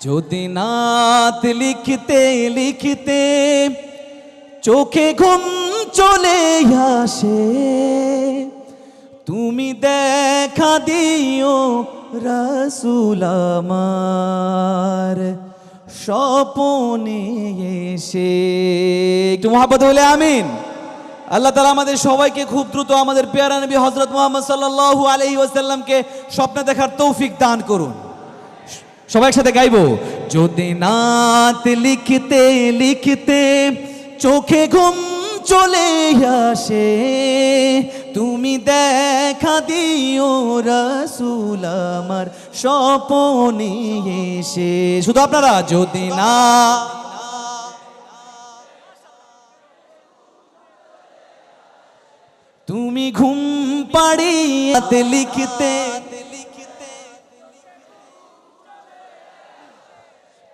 যদি নাত লিখতে লিখতে চোখে ঘুম চলে আসে, তুমি দেখা দিও রাসূল আমার স্বপনে এসে। একটু মহব্বত বলে আমিন। আল্লাহ তাআলা আমাদের সবাইকে খুব দ্রুত আমাদের পেয়ারা নবী হযরত মুহাম্মদ সাল্লাল্লাহু আলাইহি ওয়াসাল্লামকে স্বপ্নে দেখার তৌফিক দান করুন। সবাই একসাথে গাইবো। যদি নাত লিখতে লিখতে চোখে ঘুম চলে আসে, তুমি দেখা দিও রাসূল আমার স্বপনে এসে। শুধু আপনারা যদি না তুমি ঘুম পাড়িয়ে লিখতে,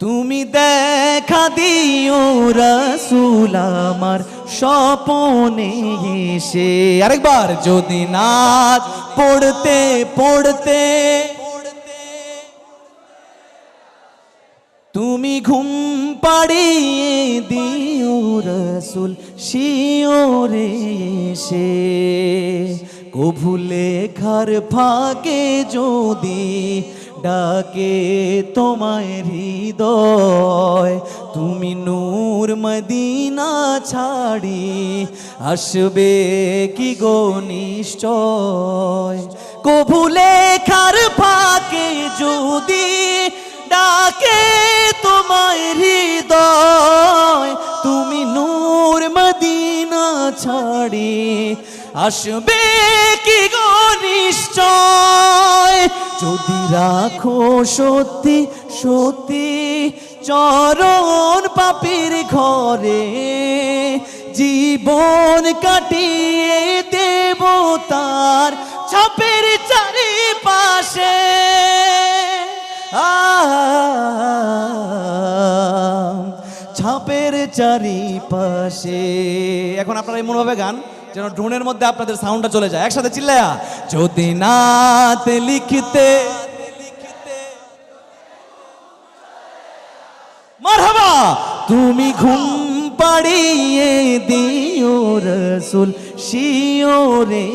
তুমি দেখা দিও রাসূল আমার স্বপনে এসে। আরেকবার, যদি নাত পড়তে পড়তে তুমি ঘুম পাড়িয়ে দিও রাসূল শিওরে এসে। কভু লেখার ফাঁকে যদি ডাকে তোমায় হৃদয়, তুমি নূর মদিনা ছাড়ি আসবে কি গো নিশ্চয়। কভু লেখার ফাঁকে যদি ডাকে তোমায় হৃদয়, তুমি নূর মদিনা ছাড়ি আসবে কি গো নিশ্চয়। যদি রাখো সত্যি সত্যি চরণ পাপীর ঘরে, জীবন কাটিয়ে দেব তার ছাপের চারিপাশে। ছাপের চারিপাশে। এখন আপনারা এমনভাবে গান যেন ড্রোনের মধ্যে আপনাদের সাউন্ডটা চলে যায়। একসাথে চিল্লায়া, যদি নাত লিখতে মারহাবা, তুমি ঘুম পাড়িয়ে দিও রাসূল শিওরে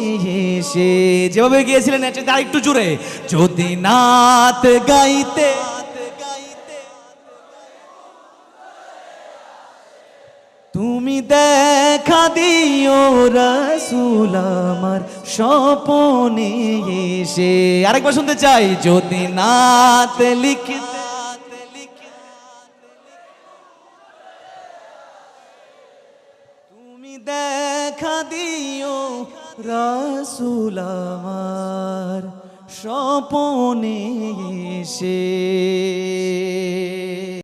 এসে। যেভাবে গিয়েছিলেন আর একটু জোরে। যদি নাত গাইতে তুমি দেখা দিও রাসূল আমার স্বপনে এসে। আরেকবার শুনতে চাই। যদি নাত লিখতে তুমি দেখা দিও রাসূল আমার স্বপনে এসে।